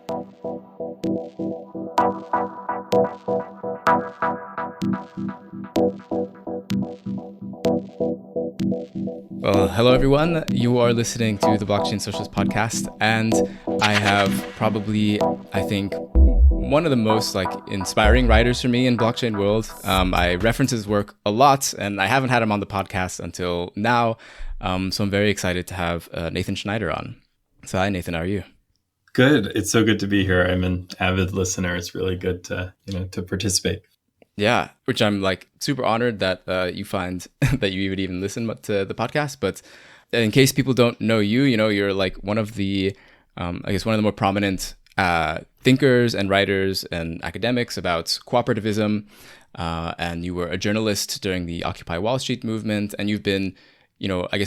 Well, hello everyone. You are listening to the Blockchain Socialist podcast, and I have probably, I think, one of the most inspiring writers for me in blockchain world. I reference his work a lot, and I haven't had him on the podcast until now. So I'm very excited to have Nathan Schneider on. So hi, Nathan. How are you? Good. It's so good to be here. I'm an avid listener. It's really good to participate. Yeah, which I'm super honored that you find that you would even listen to the podcast. But in case people don't know you, you're one of the, one of the more prominent thinkers and writers and academics about cooperativism. And you were a journalist during the Occupy Wall Street movement. And you've been,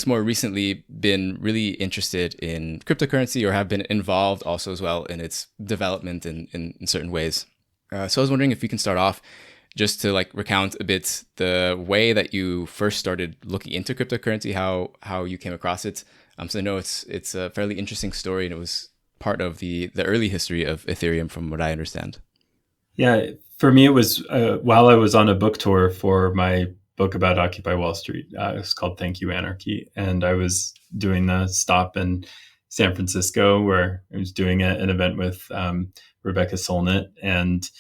more recently been really interested in cryptocurrency, or have been involved also as well in its development in certain ways. So I was wondering if we can start off just to recount a bit the way that you first started looking into cryptocurrency, how you came across it. So I know it's a fairly interesting story, and it was part of the early history of Ethereum, from what I understand. Yeah, for me, it was while I was on a book tour for my book about Occupy Wall Street. It's called Thank You, Anarchy. And I was doing the stop in San Francisco where I was doing an event with Rebecca Solnit. And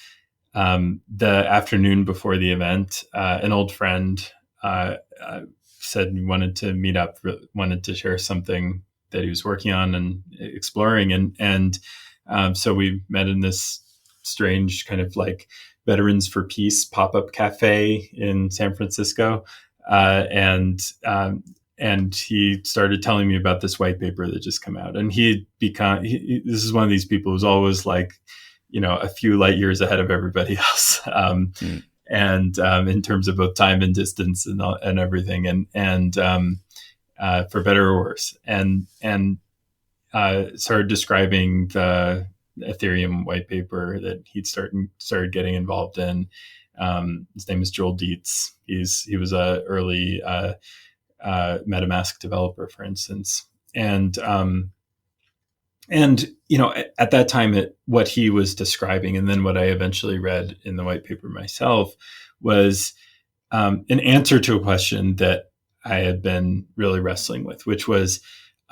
the afternoon before the event, an old friend said he wanted to meet up, wanted to share something that he was working on and exploring. And so we met in this strange kind of Veterans for Peace pop-up cafe in San Francisco. And he started telling me about this white paper that just come out. And this is one of these people who's always a few light years ahead of everybody else. And in terms of both time and distance and everything, and for better or worse, and started describing the Ethereum white paper that he'd started getting involved in. His name is Joel Dietz. He was a early MetaMask developer, for instance, and at that time, what he was describing, and then what I eventually read in the white paper myself, was an answer to a question that I had been really wrestling with, which was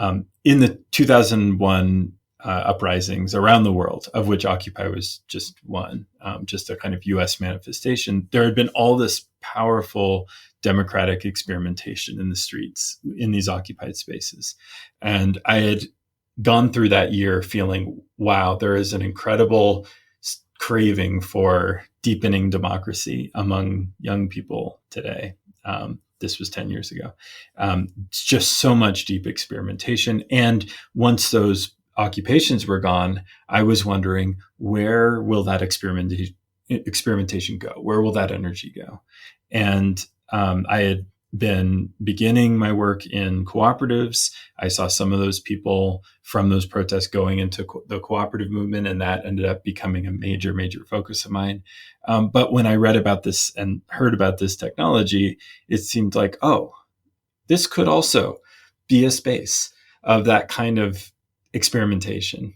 in the 2001 uprisings around the world, of which Occupy was just one, just a kind of U.S. manifestation. There had been all this powerful democratic experimentation in the streets, in these occupied spaces. And I had gone through that year feeling, wow, there is an incredible craving for deepening democracy among young people today. This was 10 years ago. It's just so much deep experimentation. And once those occupations were gone, I was wondering, where will that experimentation go? Where will that energy go? And I had been beginning my work in cooperatives. I saw some of those people from those protests going into the cooperative movement, and that ended up becoming a major, major focus of mine. But when I read about this and heard about this technology, it seemed like, oh, this could also be a space of that kind of experimentation.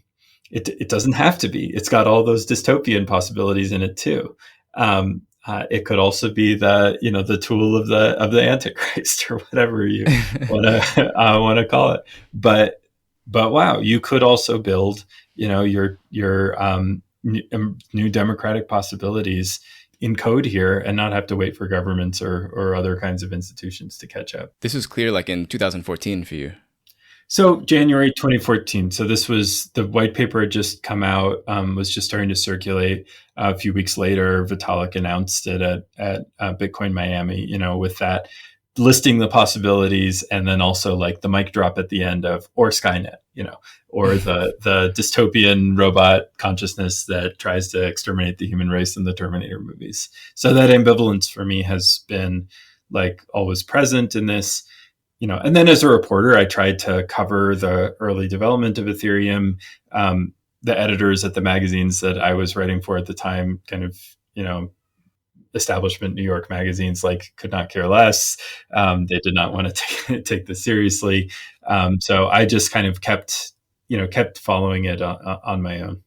It doesn't have to be. It's got all those dystopian possibilities in it too. It could also be the tool of the Antichrist, or whatever you want to call it. But wow, you could also build your new democratic possibilities in code here, and not have to wait for governments or other kinds of institutions to catch up. This was clear in 2014 for you. So January 2014. So this was, the white paper had just come out, was just starting to circulate. A few weeks later, Vitalik announced it at Bitcoin Miami, with that listing the possibilities, and then also the mic drop at the end of, or Skynet, or the dystopian robot consciousness that tries to exterminate the human race in the Terminator movies. So that ambivalence for me has been always present in this. And then as a reporter, I tried to cover the early development of Ethereum. The editors at the magazines that I was writing for at the time, kind of, establishment New York magazines, could not care less. They did not want to take this seriously. So I just kind of kept following it on my own.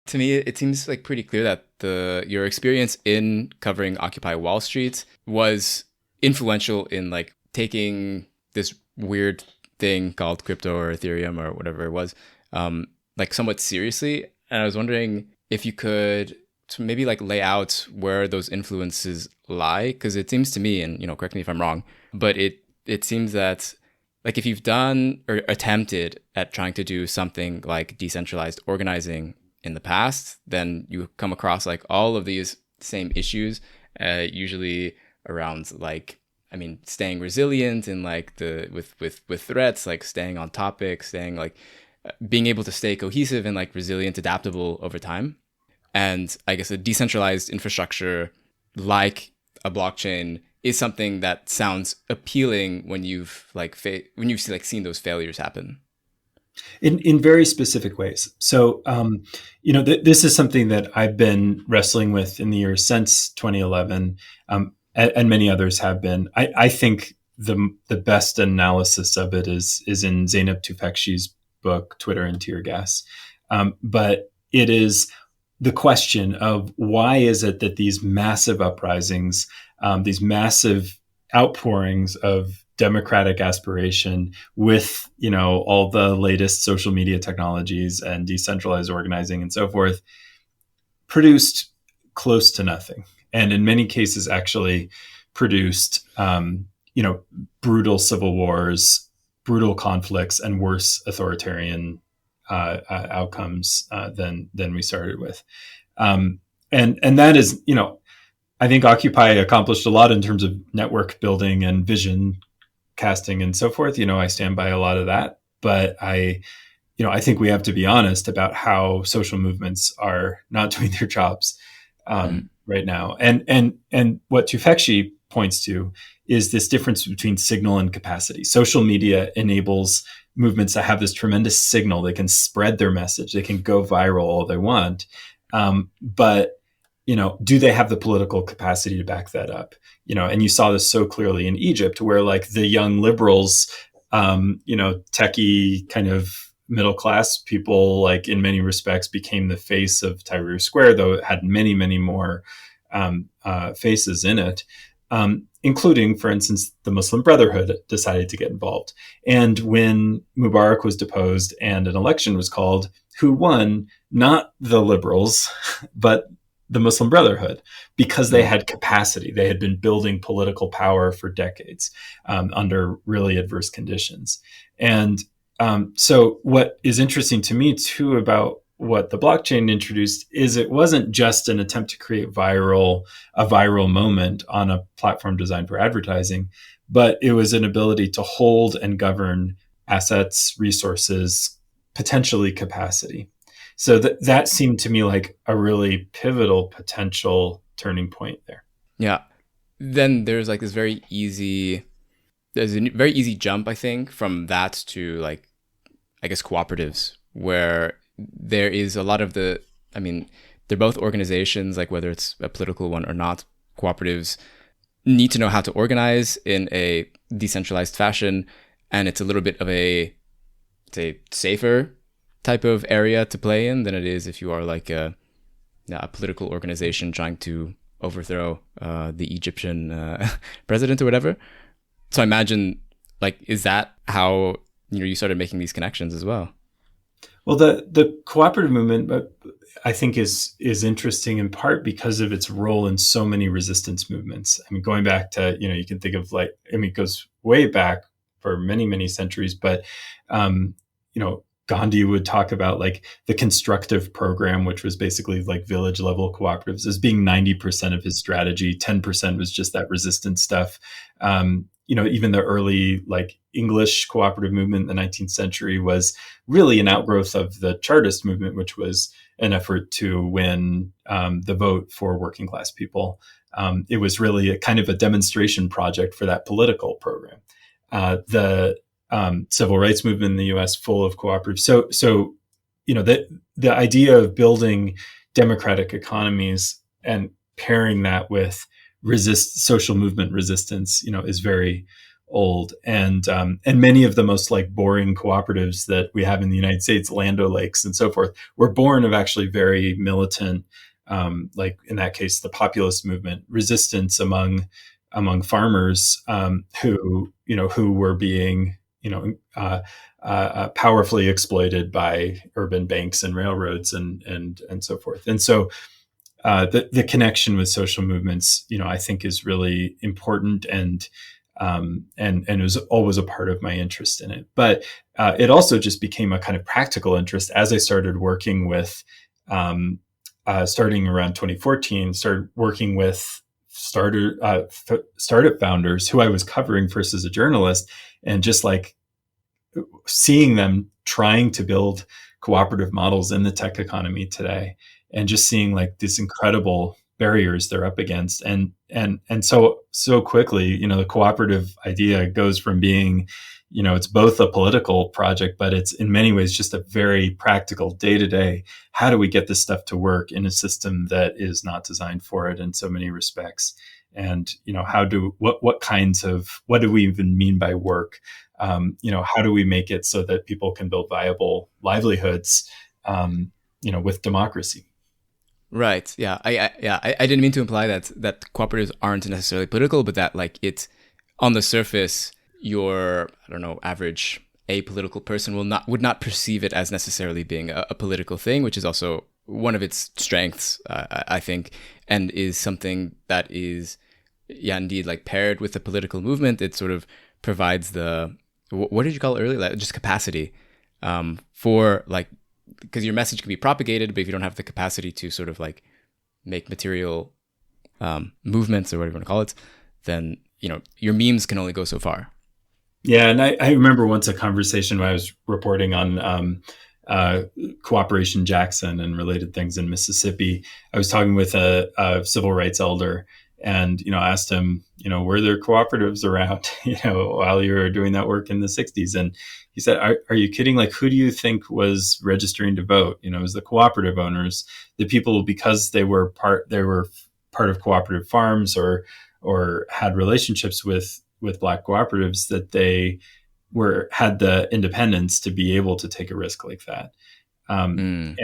To me, it seems like pretty clear that your experience in covering Occupy Wall Street was influential in like taking this weird thing called crypto or Ethereum or whatever it was, like somewhat seriously. And I was wondering if you could maybe like lay out where those influences lie, because it seems to me, and correct me if I'm wrong, but it seems that like if you've done or attempted at trying to do something like decentralized organizing in the past, then you come across like all of these same issues, usually around like, I mean, staying resilient and like with threats, like staying on topic, staying like being able to stay cohesive and like resilient, adaptable over time. And I guess a decentralized infrastructure like a blockchain is something that sounds appealing when you've like seen those failures happen. In very specific ways. So, this is something that I've been wrestling with in the years since 2011, and many others have been. I think the best analysis of it is in Zeynep Tufekci's book, Twitter and Tear Gas. But it is the question of why is it that these massive uprisings, these massive outpourings of democratic aspiration with, all the latest social media technologies and decentralized organizing and so forth, produced close to nothing. And in many cases actually produced, brutal civil wars, brutal conflicts, and worse authoritarian outcomes than we started with. And that is, I think Occupy accomplished a lot in terms of network building and vision casting and so forth. I stand by a lot of that, but I think we have to be honest about how social movements are not doing their jobs right now. And what Tufekci points to is this difference between signal and capacity. Social media enables movements that have this tremendous signal. They can spread their message. They can go viral all they want. But do they have the political capacity to back that up? And you saw this so clearly in Egypt, where like the young liberals, techie kind of middle class people, like in many respects became the face of Tahrir Square, though it had many, many more faces in it, including, for instance, the Muslim Brotherhood decided to get involved. And when Mubarak was deposed and an election was called, who won? Not the liberals, but the Muslim Brotherhood, because they had capacity. They had been building political power for decades under really adverse conditions. And so what is interesting to me too about what the blockchain introduced is it wasn't just an attempt to create a viral moment on a platform designed for advertising, but it was an ability to hold and govern assets, resources, potentially capacity. So that seemed to me like a really pivotal potential turning point there. Yeah. Then there's like there's a very easy jump, I think, from that to like, I guess, cooperatives, where there is a lot of they're both organizations, like whether it's a political one or not, cooperatives need to know how to organize in a decentralized fashion. And it's a little bit of a safer type of area to play in than it is if you are like a political organization trying to overthrow the Egyptian president or whatever. So I imagine, like, is that how you started making these connections as well? Well, the cooperative movement, I think, is interesting in part because of its role in so many resistance movements. I mean, going back to, you can think of it goes way back for many, many centuries, but, Gandhi would talk about like the constructive program, which was basically like village level cooperatives, as being 90% of his strategy. 10% was just that resistance stuff. Even the early like English cooperative movement in the 19th century was really an outgrowth of the Chartist movement, which was an effort to win the vote for working class people. It was really a kind of a demonstration project for that political program. The civil rights movement in the U.S. full of cooperatives. So the idea of building democratic economies and pairing that with social movement resistance, is very old, and many of the most like boring cooperatives that we have in the United States, Land O'Lakes and so forth, were born of actually very militant, like in that case, the populist movement, resistance among farmers, who were being powerfully exploited by urban banks and railroads and so forth. And so the connection with social movements, I think is really important, and it was always a part of my interest in it. But it also just became a kind of practical interest as I started working with, starting around 2014, started working with startup founders who I was covering first as a journalist, and just like seeing them trying to build cooperative models in the tech economy today, and just seeing like these incredible barriers they're up against. And so quickly, the cooperative idea goes from being, it's both a political project, but it's in many ways just a very practical day-to-day. How do we get this stuff to work in a system that is not designed for it in so many respects? And, what do we even mean by work? How do we make it so that people can build viable livelihoods, with democracy? Right. Yeah. I didn't mean to imply that cooperatives aren't necessarily political, but that like it, on the surface, your, average apolitical person would not perceive it as necessarily being a political thing, which is also one of its strengths, I think, and is something that is, indeed, like paired with the political movement. It sort of provides the, what did you call it earlier? Like, just capacity for like, because your message can be propagated, but if you don't have the capacity to sort of like make material movements or whatever you want to call it, then, your memes can only go so far. Yeah. And I remember once a conversation when I was reporting on Cooperation Jackson and related things in Mississippi. I was talking with a civil rights elder, and, asked him, were there cooperatives around, while you were doing that work in the 60s? And he said, are you kidding? Like, who do you think was registering to vote? It was the cooperative owners, the people, because they were part of cooperative farms or had relationships with Black cooperatives, that they had the independence to be able to take a risk like that. And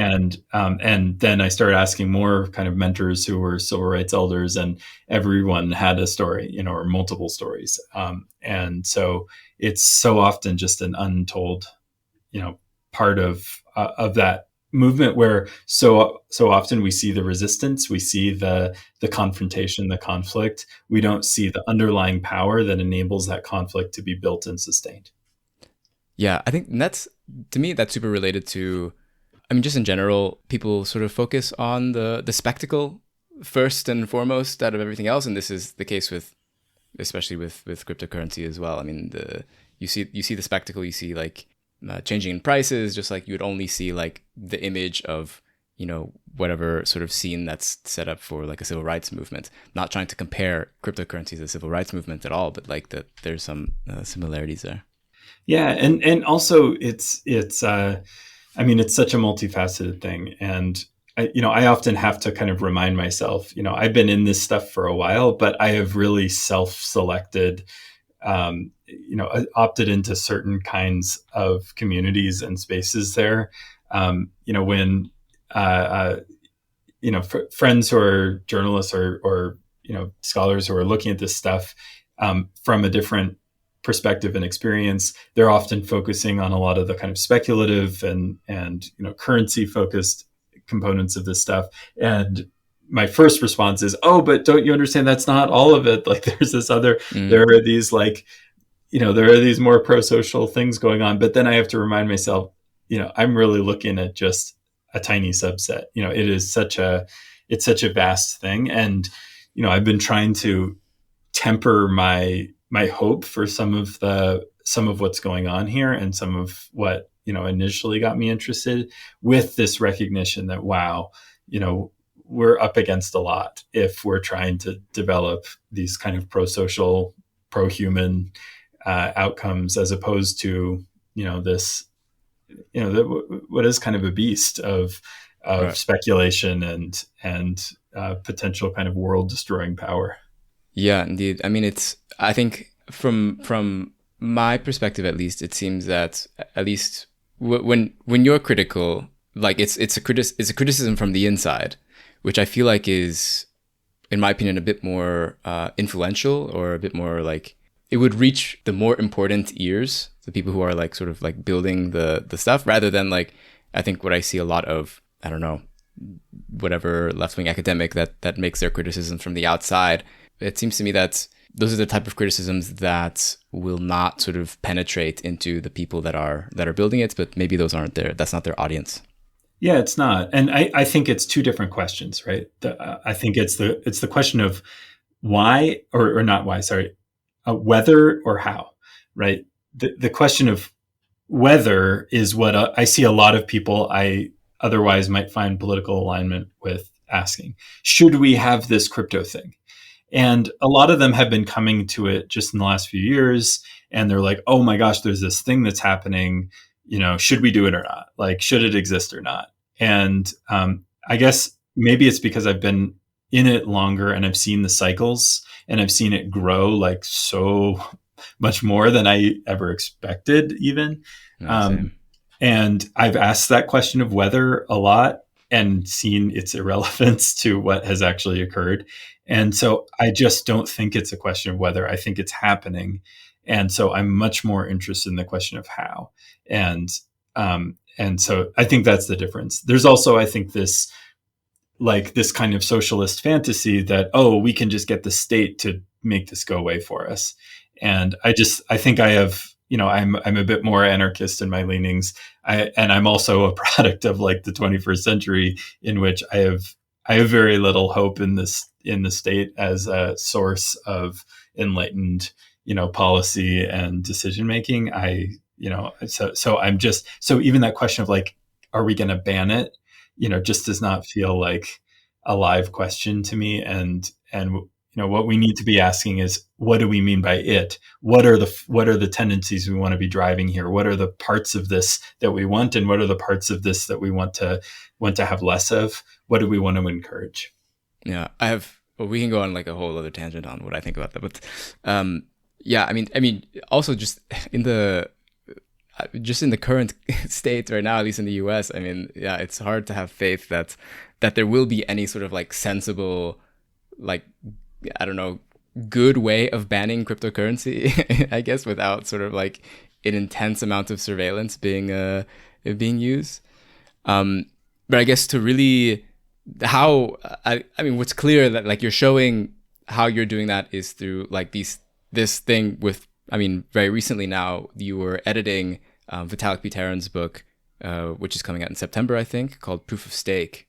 then I started asking more kind of mentors who were civil rights elders, and everyone had a story, or multiple stories. And so it's so often just an untold, part of that movement, where so often we see the resistance, we see the confrontation, the conflict. We don't see the underlying power that enables that conflict to be built and sustained. Yeah, I think to me, that's super related to, just in general, people sort of focus on the spectacle first and foremost out of everything else. And this is the case especially with cryptocurrency as well. You see the spectacle, you see like changing in prices, just like you would only see like the image of, whatever sort of scene that's set up for like a civil rights movement. Not trying to compare cryptocurrency to the civil rights movement at all, but like that there's some similarities there. Yeah. And also it's such a multifaceted thing. And, I often have to kind of remind myself, I've been in this stuff for a while, but I have really self-selected, opted into certain kinds of communities and spaces there. When, friends who are journalists or scholars who are looking at this stuff from a different perspective and experience, they're often focusing on a lot of the kind of speculative and currency focused components of this stuff. And my first response is, oh, but don't you understand that's not all of it? Like there's this other, there are these like, there are these more pro-social things going on. But then I have to remind myself, I'm really looking at just a tiny subset. It's such a vast thing. And, I've been trying to temper my hope for some of what's going on here, and some of what, initially got me interested, with this recognition that, wow, we're up against a lot if we're trying to develop these kind of pro-social, pro-human outcomes, as opposed to, this, what is kind of a beast of right. Speculation and potential kind of world destroying power. Yeah, indeed. I think from my perspective, at least, it seems that at least when you're critical, like it's a criticism from the inside, which I feel like is, in my opinion, a bit more influential, or a bit more like it would reach the more important ears, the people who are like sort of like building the stuff, rather than like I think what I see a lot of, I don't know, whatever left-wing academic that makes their criticisms from the outside. It seems to me that those are the type of criticisms that will not sort of penetrate into the people that are building it, but maybe that's not their audience. Yeah, it's not. And I think it's two different questions, right? I think it's the question of why, or not why, sorry, whether or how, right? The question of whether is what I see a lot of people I otherwise might find political alignment with asking. Should we have this crypto thing? And a lot of them have been coming to it just in the last few years. And they're like, oh my gosh, there's this thing that's happening. Should we do it or not? Like, should it exist or not? And I guess maybe it's because I've been in it longer and I've seen the cycles and I've seen it grow like so much more than I ever expected even. And I've asked that question of whether a lot and seen its irrelevance to what has actually occurred. And so I just don't think it's a question of whether. I think it's happening. And so I'm much more interested in the question of how. And so I think that's the difference. There's also, I think, this kind of socialist fantasy that, oh, we can just get the state to make this go away for us. And I think I have, I'm a bit more anarchist in my leanings. And I'm also a product of like the 21st century, in which I have very little hope in the state as a source of enlightened, policy and decision making. So even that question of like, are we going to ban it? Just does not feel like a live question to me. And what we need to be asking is, what do we mean by it? What are the tendencies we want to be driving here? What are the parts of this that we want, and what are the parts of this that we want to have less of? What do we want to encourage? Yeah, we can go on like a whole other tangent on what I think about that, but yeah, I mean, also just in the current state right now, at least in the U.S., I mean, yeah, it's hard to have faith that there will be any sort of like sensible, like, I don't know, good way of banning cryptocurrency, I guess, without sort of like an intense amount of surveillance being used. But I guess to really, I mean, what's clear that like you're showing how you're doing that is through like this thing with, I mean, very recently now you were editing Vitalik Buterin's book, which is coming out in September, I think, called Proof of Stake.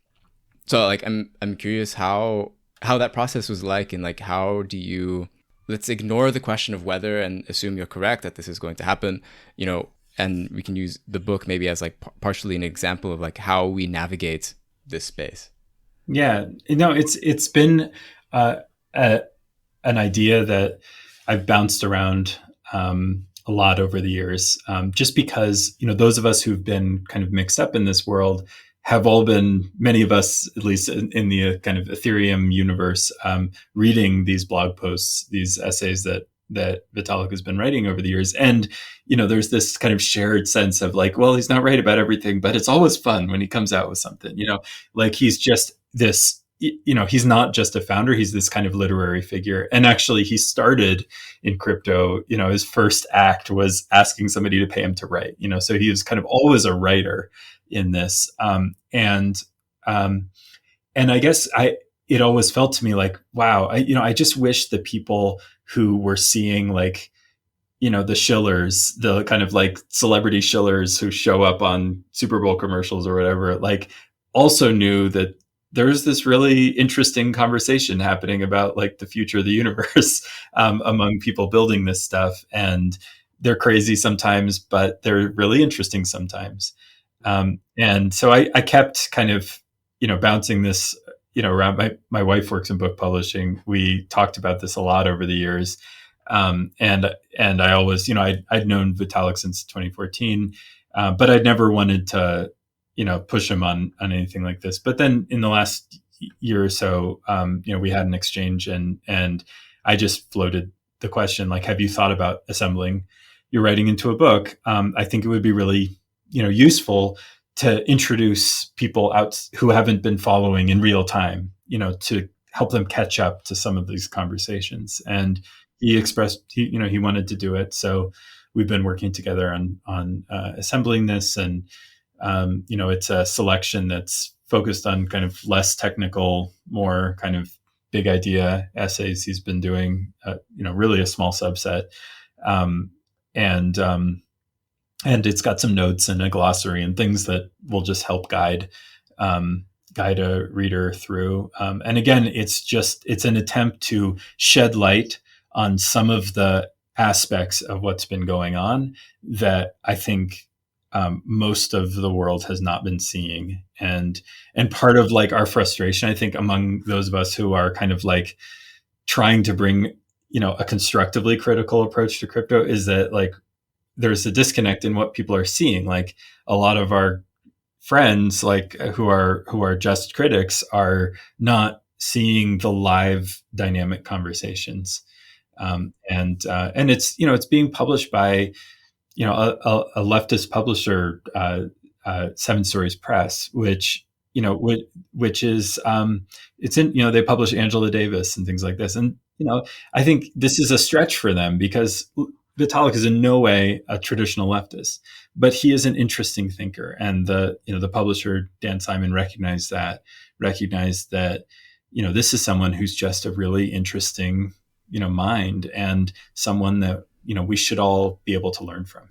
So like I'm curious how that process was like, and like how do you, let's ignore the question of whether and assume you're correct that this is going to happen, and we can use the book maybe as like partially an example of like how we navigate this space. Yeah, it's been an idea that I've bounced around a lot over the years, just because, those of us who've been kind of mixed up in this world have all been, many of us, at least in the kind of Ethereum universe, reading these blog posts, these essays that Vitalik has been writing over the years. And, there's this kind of shared sense of like, well, he's not right about everything, but it's always fun when he comes out with something, like he's just this, he's not just a founder, he's this kind of literary figure. And actually he started in crypto, his first act was asking somebody to pay him to write, so he was kind of always a writer in this. And I guess it always felt to me like, wow, I just wish the people who were seeing like, the shillers, the kind of like celebrity shillers who show up on Super Bowl commercials or whatever, like also knew that there's this really interesting conversation happening about like the future of the universe among people building this stuff. And they're crazy sometimes, but they're really interesting sometimes. And so I kept kind of, bouncing this, around. My wife works in book publishing. We talked about this a lot over the years. And I always, I'd known Vitalik since 2014, but I'd never wanted to, push him on anything like this. But then in the last year or so, we had an exchange and I just floated the question, like, have you thought about assembling your writing into a book? I think it would be really, useful to introduce people out who haven't been following in real time, to help them catch up to some of these conversations. And he expressed, he wanted to do it. So we've been working together on assembling this, and it's a selection that's focused on kind of less technical, more kind of big idea essays. He's been doing, really a small subset, and it's got some notes and a glossary and things that will just help guide a reader through. And again, it's an attempt to shed light on some of the aspects of what's been going on that I think most of the world has not been seeing. And part of like our frustration, I think, among those of us who are kind of like trying to bring, a constructively critical approach to crypto, is that like there's a disconnect in what people are seeing. Like a lot of our friends, like who are just critics, are not seeing the live dynamic conversations. And it's, it's being published by, a leftist publisher, 7 Stories Press, which is, it's in, they publish Angela Davis and things like this. And, I think this is a stretch for them because Vitalik is in no way a traditional leftist, but he is an interesting thinker. And the publisher, Dan Simon, recognized that, this is someone who's just a really interesting, mind, and someone that, we should all be able to learn from.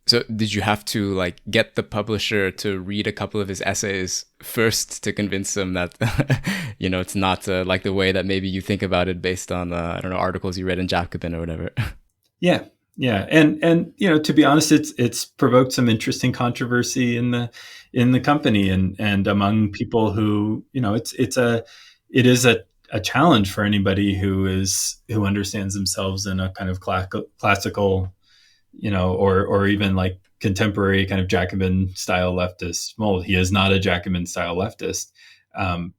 So did you have to like get the publisher to read a couple of his essays first to convince them that, it's not like the way that maybe you think about it based on, I don't know, articles you read in Jacobin or whatever? Yeah. Yeah. And, to be honest, it's provoked some interesting controversy in the company and among people who, it is a challenge for anybody who understands themselves in a kind of classical, or even like contemporary kind of Jacobin style leftist mold. He is not a Jacobin style leftist.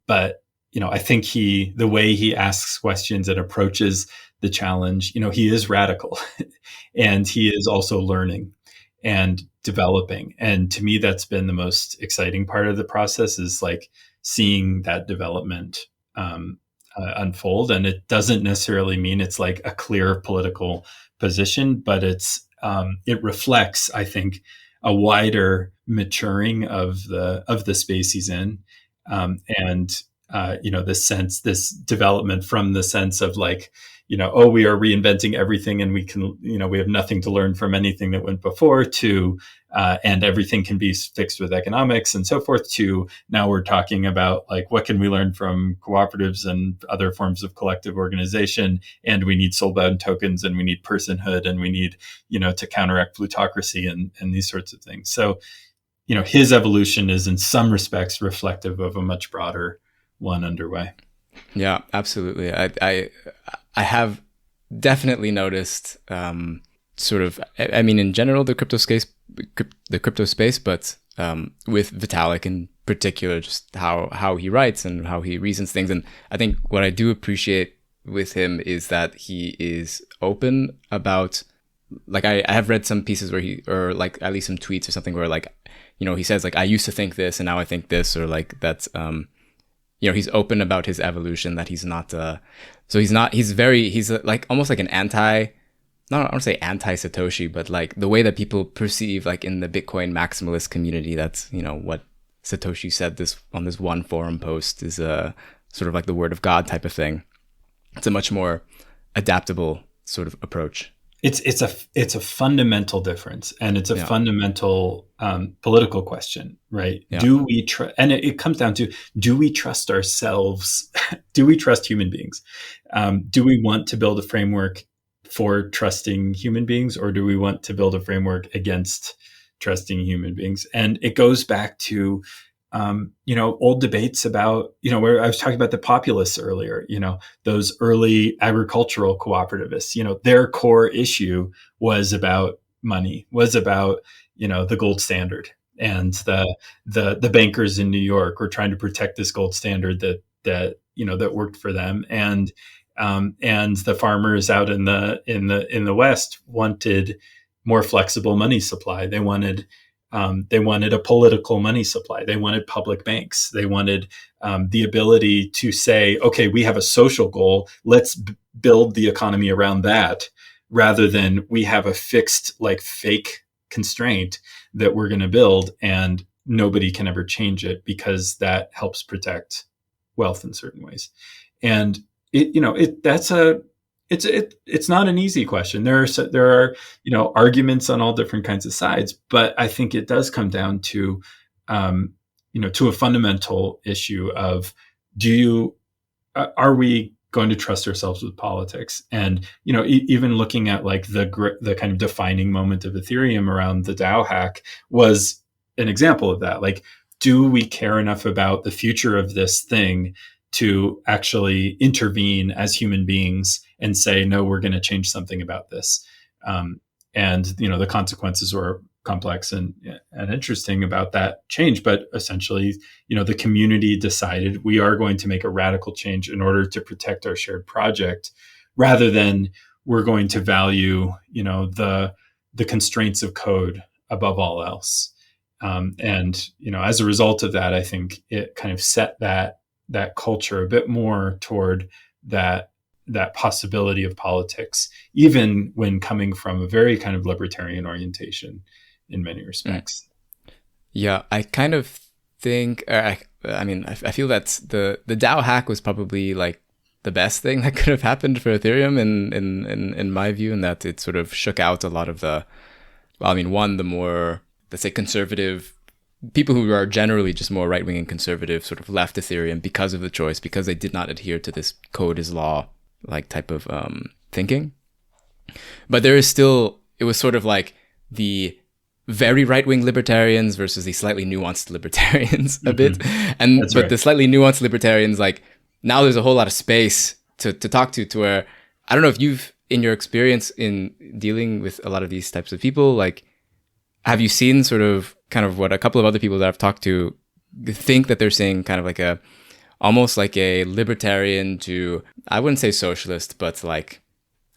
But, I think the way he asks questions and approaches the challenge, he is radical and he is also learning and developing. And to me, that's been the most exciting part of the process, is like seeing that development unfold. And it doesn't necessarily mean it's like a clear political position, but it reflects, I think, a wider maturing of the space he's in. This development from the sense of like, we are reinventing everything and we have nothing to learn from anything that went before, to, and everything can be fixed with economics and so forth, to now we're talking about like, what can we learn from cooperatives and other forms of collective organization? And we need soul-bound tokens, and we need personhood, and we need, to counteract plutocracy and these sorts of things. So, his evolution is in some respects reflective of a much broader one underway. Yeah, absolutely. I have definitely noticed sort of, I mean, in general, the crypto space, but with Vitalik in particular, just how he writes and how he reasons things. And I think what I do appreciate with him is that he is open about, like, I have read some pieces where or like at least some tweets or something where like, he says like, I used to think this and now I think this, or like that's, he's open about his evolution, that he's not, he's like almost like an I don't want to say anti-Satoshi, but like the way that people perceive, like in the Bitcoin maximalist community, that's, what Satoshi said on this one forum post is sort of like the word of God type of thing. It's a much more adaptable sort of approach. It's a fundamental difference, and it's a fundamental political question, right? Yeah. Do we and it comes down to, do we trust ourselves? Do we trust human beings? Do we want to build a framework for trusting human beings, or do we want to build a framework against trusting human beings? And it goes back to old debates about, where I was talking about the populists earlier, those early agricultural cooperativists, their core issue was about money, was about, the gold standard, and the bankers in New York were trying to protect this gold standard that worked for them. And And the farmers out in the West wanted more flexible money supply. They wanted a political money supply. They wanted public banks. They wanted the ability to say, okay, we have a social goal. Let's build the economy around that, rather than we have a fixed, like, fake constraint that we're going to build and nobody can ever change it, because that helps protect wealth in certain ways. And it's not an easy question. There are arguments on all different kinds of sides, but I think it does come down to to a fundamental issue of, are we going to trust ourselves with politics? And even looking at, like, the kind of defining moment of Ethereum around the DAO hack was an example of that. Like, do we care enough about the future of this thing to actually intervene as human beings and say, no, we're going to change something about this? And the consequences were complex and interesting about that change. But essentially, the community decided we are going to make a radical change in order to protect our shared project, rather than we're going to value, the constraints of code above all else. And as a result of that, I think it kind of set that culture a bit more toward that possibility of politics, even when coming from a very kind of libertarian orientation in many respects. Yeah, I kind of think, I feel that the DAO hack was probably, like, the best thing that could have happened for Ethereum in my view, in that it sort of shook out a lot of the more, let's say, conservative people who are generally just more right-wing and conservative sort of left Ethereum because of the choice, because they did not adhere to this code is law, like, type of thinking. But there is still, it was sort of like the very right-wing libertarians versus the slightly nuanced libertarians a bit. And That's but right. the slightly nuanced libertarians, like, now there's a whole lot of space to talk to where, I don't know if you've, in your experience in dealing with a lot of these types of people, like, have you seen sort of kind of what a couple of other people that I've talked to think that they're saying, kind of like almost like a libertarian to, I wouldn't say socialist, but like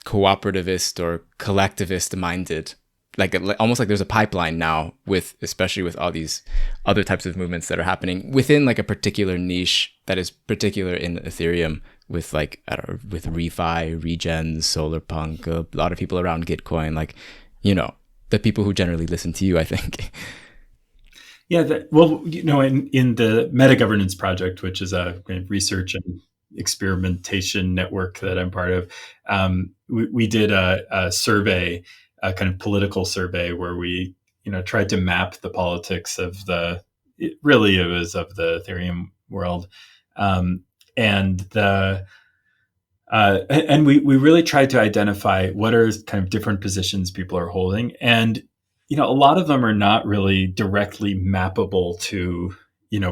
cooperativist or collectivist minded, like almost like there's a pipeline now with, especially with all these other types of movements that are happening within like a particular niche that is particular in Ethereum, with like, I don't know, with refi, regens, solarpunk, a lot of people around Gitcoin, like, the people who generally listen to you, I think. Yeah, in the Meta Governance Project, which is a research and experimentation network that I'm part of, we did a survey, a kind of political survey, where we tried to map the politics of it was of the Ethereum world, and we really tried to identify what are kind of different positions people are holding. And, a lot of them are not really directly mappable to,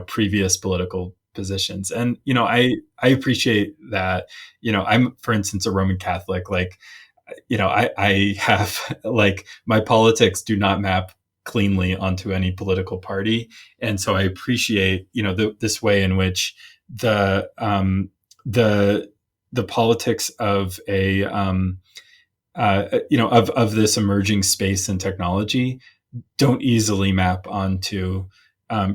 previous political positions. And, I appreciate that. I'm, for instance, a Roman Catholic. Like, I have, like, my politics do not map cleanly onto any political party. And so I appreciate, this way in which the politics of of this emerging space and technology don't easily map onto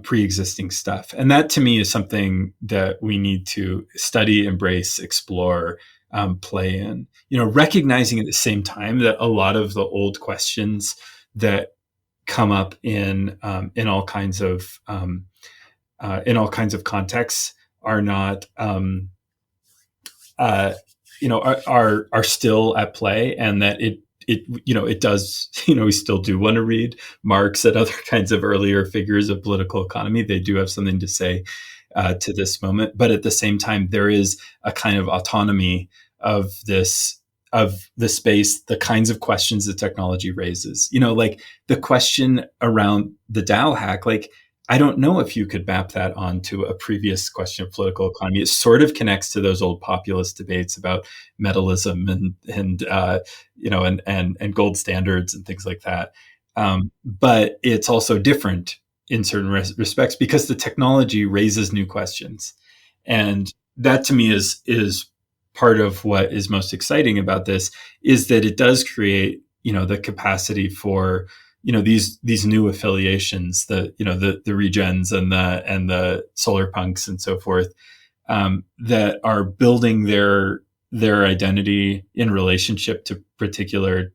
pre-existing stuff. And that, to me, is something that we need to study, embrace, explore, play in, recognizing at the same time that a lot of the old questions that come up in all kinds of contexts are not, are still at play, and that it does, we still do want to read Marx and other kinds of earlier figures of political economy. They do have something to say to this moment, but at the same time, there is a kind of autonomy of the space, the kinds of questions that technology raises. Like the question around the DAO hack, like, I don't know if you could map that onto a previous question of political economy. It sort of connects to those old populist debates about metalism and gold standards and things like that. But it's also different in certain respects because the technology raises new questions, and that to me is part of what is most exciting about this is that it does create, the capacity for, these new affiliations, the regens and the solar punks and so forth, that are building their identity in relationship to particular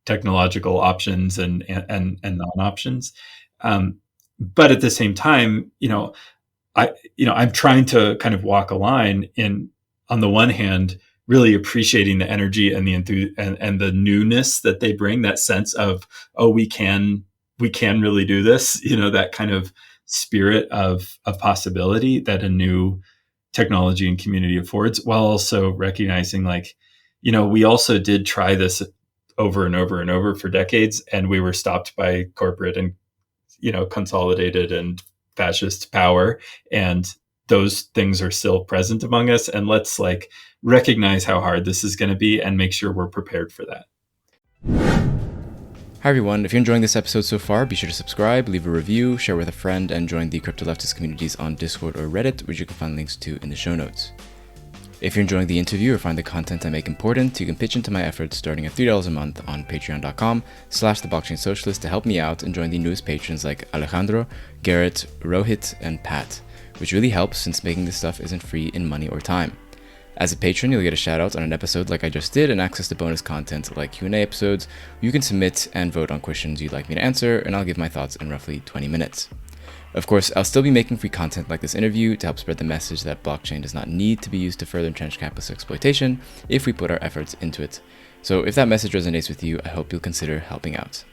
technological options and non-options. But at the same time, I'm trying to kind of walk a line in, on the one hand, really appreciating the energy and the and the newness that they bring, that sense of, oh, we can really do this, that kind of spirit of possibility that a new technology and community affords, while also recognizing, like, we also did try this over and over and over for decades, and we were stopped by corporate and, consolidated and fascist power, and those things are still present among us. And let's recognize how hard this is going to be and make sure we're prepared for that. Hi everyone, if you're enjoying this episode so far, be sure to subscribe, leave a review, share with a friend, and join the crypto leftist communities on Discord or Reddit, which you can find links to in the show notes. If you're enjoying the interview or find the content I make important, you can pitch into my efforts starting at $3 a month on patreon.com/theblockchainsocialist to help me out and join the newest patrons like Alejandro, Garrett, Rohit, and Pat, which really helps since making this stuff isn't free in money or time. As a patron, you'll get a shout out on an episode like I just did and access to bonus content like Q&A episodes. You can submit and vote on questions you'd like me to answer, and I'll give my thoughts in roughly 20 minutes. Of course, I'll still be making free content like this interview to help spread the message that blockchain does not need to be used to further entrench capitalist exploitation if we put our efforts into it. So if that message resonates with you, I hope you'll consider helping out.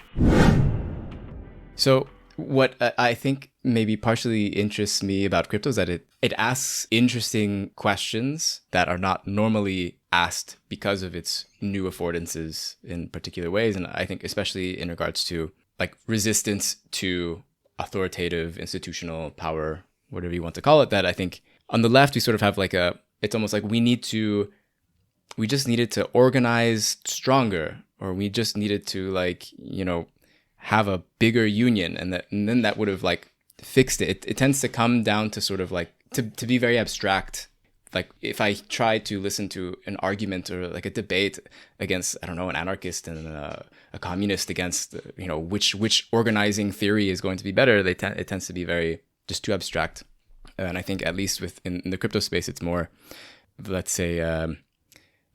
So what I think maybe partially interests me about crypto is that it asks interesting questions that are not normally asked because of its new affordances in particular ways. And I think especially in regards to resistance to authoritative institutional power, whatever you want to call it, that I think on the left we sort of have it's almost like we just needed to organize stronger, or we just needed to have a bigger union, and then that would have fixed it. It tends to come down to sort of to be very abstract. If I try to listen to an argument or a debate against, I don't know, an anarchist and a communist against, which organizing theory is going to be better, it tends to be very just too abstract. And I think at least in the crypto space, it's more, let's say,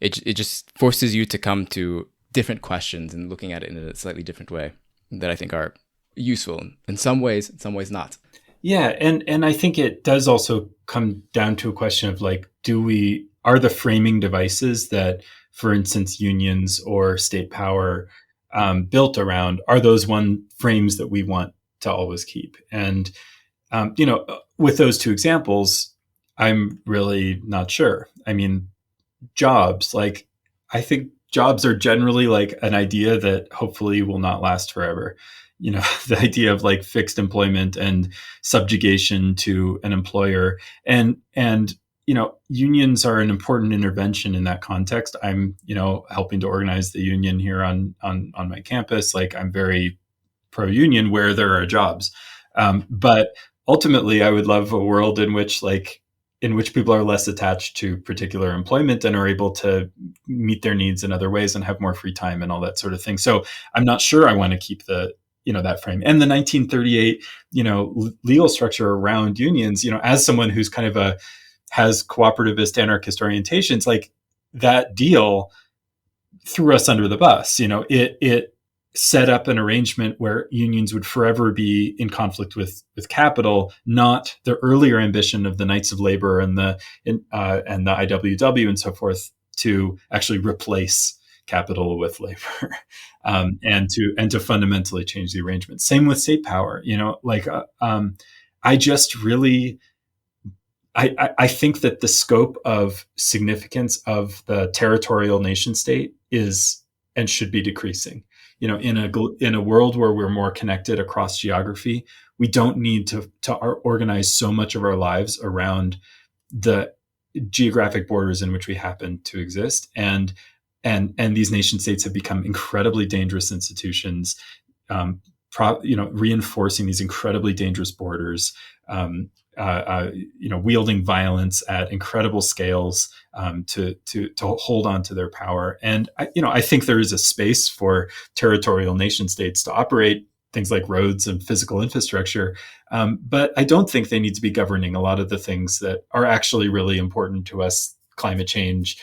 it just forces you to come to different questions and looking at it in a slightly different way that I think are useful in some ways not. Yeah, and I think it does also come down to a question of are the framing devices that, for instance, unions or state power built around, are those frames that we want to always keep? And with those two examples, I'm really not sure. I mean, jobs, I think jobs are generally an idea that hopefully will not last forever. The idea of fixed employment and subjugation to an employer, and unions are an important intervention in that context. I'm helping to organize the union here on my campus. I'm very pro union where there are jobs, but ultimately I would love a world in which people are less attached to particular employment and are able to meet their needs in other ways and have more free time and all that sort of thing. So I'm not sure I want to keep that frame. And the 1938, legal structure around unions, as someone who's kind of has cooperativist anarchist orientations, that deal threw us under the bus. It set up an arrangement where unions would forever be in conflict with capital, not the earlier ambition of the Knights of Labor and the IWW and so forth to actually replace capital with labor, and to fundamentally change the arrangement. Same with state power. I just really, I think that the scope of significance of the territorial nation state is and should be decreasing. In a world where we're more connected across geography, we don't need to organize so much of our lives around the geographic borders in which we happen to exist. And these nation states have become incredibly dangerous institutions, reinforcing these incredibly dangerous borders, wielding violence at incredible scales to hold on to their power. And I think there is a space for territorial nation states to operate things like roads and physical infrastructure, but I don't think they need to be governing a lot of the things that are actually really important to us: climate change,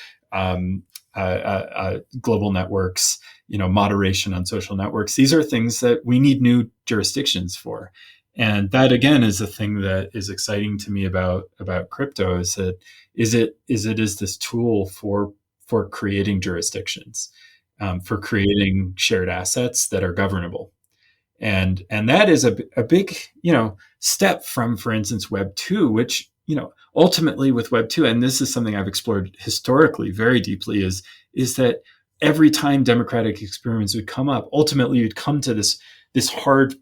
global networks, moderation on social networks. These are things that we need new jurisdictions for. And that, again, is the thing that is exciting to me about crypto, is that it is this tool for creating jurisdictions, for creating shared assets that are governable. And that is a big, step from, for instance, Web 2, which, ultimately with Web 2, and this is something I've explored historically very deeply, is that every time democratic experiments would come up, ultimately you'd come to this hard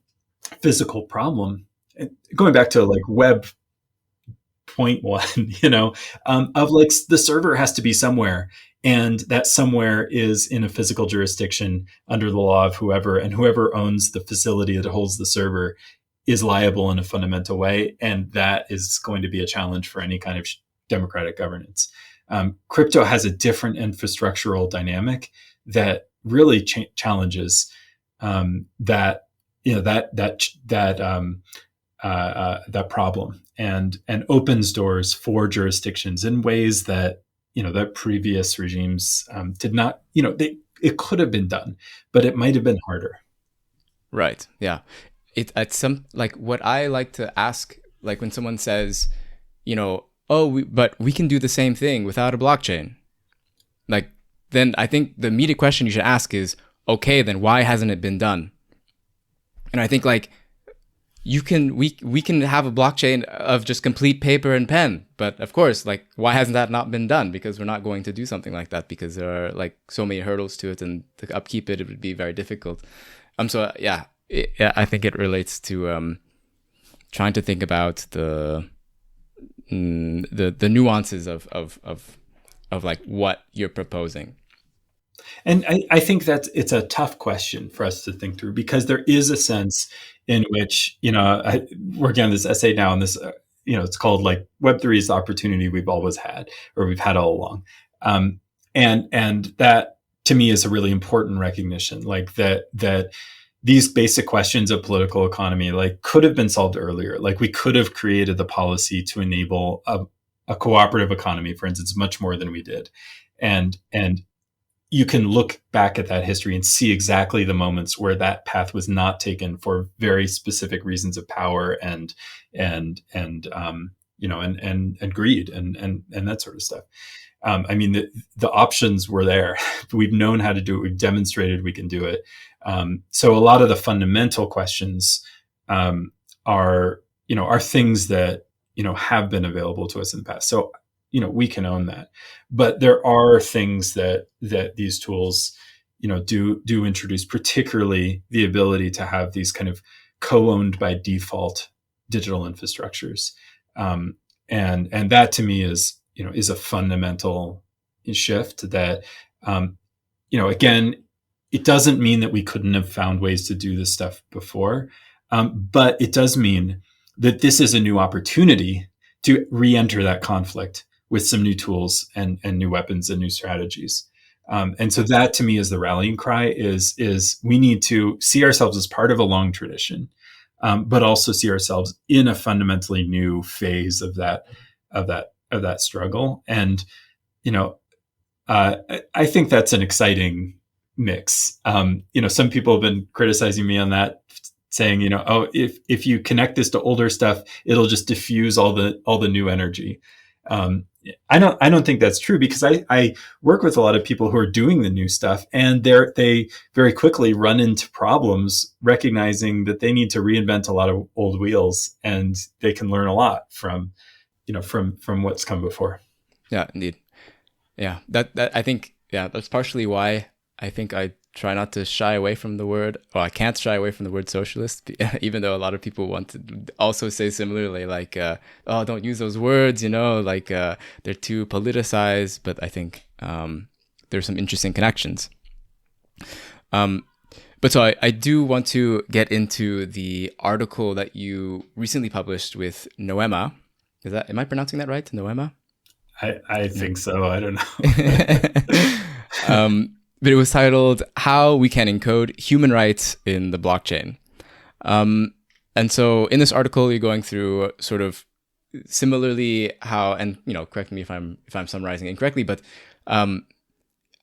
physical problem. And going back to like Web 0.1, of like the server has to be somewhere, and that somewhere is in a physical jurisdiction under the law of whoever, and whoever owns the facility that holds the server is liable in a fundamental way. And that is going to be a challenge for any kind of democratic governance. Crypto has a different infrastructural dynamic that really challenges that problem, and opens doors for jurisdictions in ways that that previous regimes did not. It could have been done, but it might have been harder. Right. Yeah. At some, like, what I like to ask, like when someone says, but we can do the same thing without a blockchain. Like, then I think the immediate question you should ask is, okay, then why hasn't it been done? And I think like we can have a blockchain of just complete paper and pen, but of course, like, why hasn't that not been done? Because we're not going to do something like that, because there are like so many hurdles to it, and to upkeep it would be very difficult. So yeah, I think it relates to trying to think about the nuances of like what you're proposing. And I think that it's a tough question for us to think through, because there is a sense in which, we're working on this essay now, and this, it's called like Web3 is the opportunity we've always had, or we've had all along. And that to me is a really important recognition, like that these basic questions of political economy, like, could have been solved earlier. Like, we could have created the policy to enable a cooperative economy, for instance, much more than we did. And you can look back at that history and see exactly the moments where that path was not taken for very specific reasons of power and greed and that sort of stuff. I mean, the options were there. We've known how to do it. We've demonstrated we can do it. So a lot of the fundamental questions are things that have been available to us in the past. So we can own that. But there are things that these tools, do introduce, particularly the ability to have these kind of co-owned by default digital infrastructures. And that to me is a fundamental shift that, again, it doesn't mean that we couldn't have found ways to do this stuff before. But it does mean that this is a new opportunity to re-enter that conflict with some new tools and new weapons and new strategies. And so that to me is the rallying cry, is we need to see ourselves as part of a long tradition, but also see ourselves in a fundamentally new phase of that struggle. And, I think that's an exciting mix. Some people have been criticizing me on that, saying, if you connect this to older stuff, it'll just diffuse all the new energy. I don't think that's true, because I work with a lot of people who are doing the new stuff, and they very quickly run into problems, recognizing that they need to reinvent a lot of old wheels, and they can learn a lot from what's come before. Yeah, indeed. Yeah, that I think, that's partially why I think I try not to shy away from the word, or I can't shy away from the word socialist, even though a lot of people want to also say similarly, like, don't use those words, like they're too politicized. But I think there's some interesting connections. But so I do want to get into the article that you recently published with Noema. Am I pronouncing that right? Noema? I think so. I don't know. But it was titled "How We Can Encode Human Rights in the Blockchain." And so in this article, you're going through sort of similarly how, and correct me if I'm summarizing incorrectly, but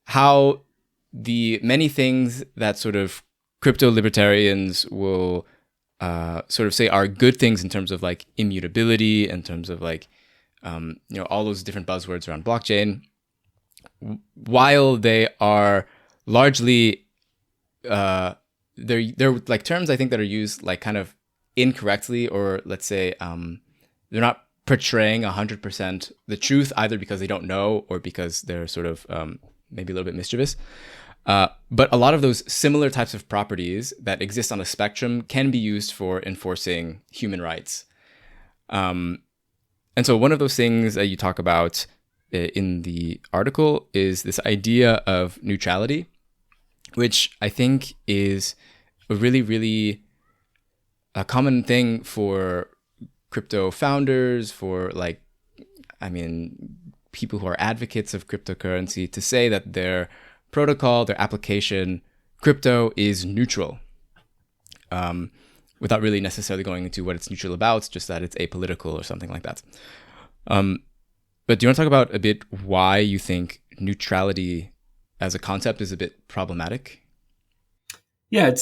how the many things that sort of crypto libertarians will sort of say are good things in terms of like immutability, in terms of like all those different buzzwords around blockchain, while they are largely they're like terms I think that are used like kind of incorrectly, or let's say they're not portraying 100% the truth, either because they don't know or because they're sort of maybe a little bit mischievous. But a lot of those similar types of properties that exist on a spectrum can be used for enforcing human rights. And so one of those things that you talk about in the article is this idea of neutrality, which I think is a really, really a common thing for crypto founders, for people who are advocates of cryptocurrency, to say that their protocol, their application, crypto is neutral, without really necessarily going into what it's neutral about, just that it's apolitical or something like that. But do you want to talk about a bit why you think neutrality as a concept is a bit problematic? Yeah,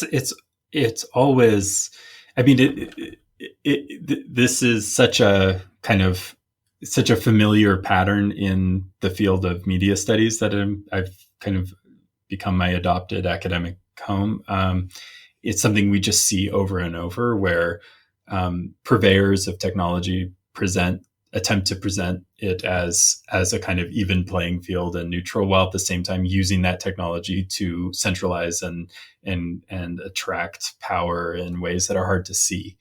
it's always. I mean, this is such a familiar pattern in the field of media studies that I've kind of become my adopted academic home. It's something we just see over and over, where purveyors of technology attempt to present it as a kind of even playing field and neutral, while at the same time using that technology to centralize and attract power in ways that are hard to see.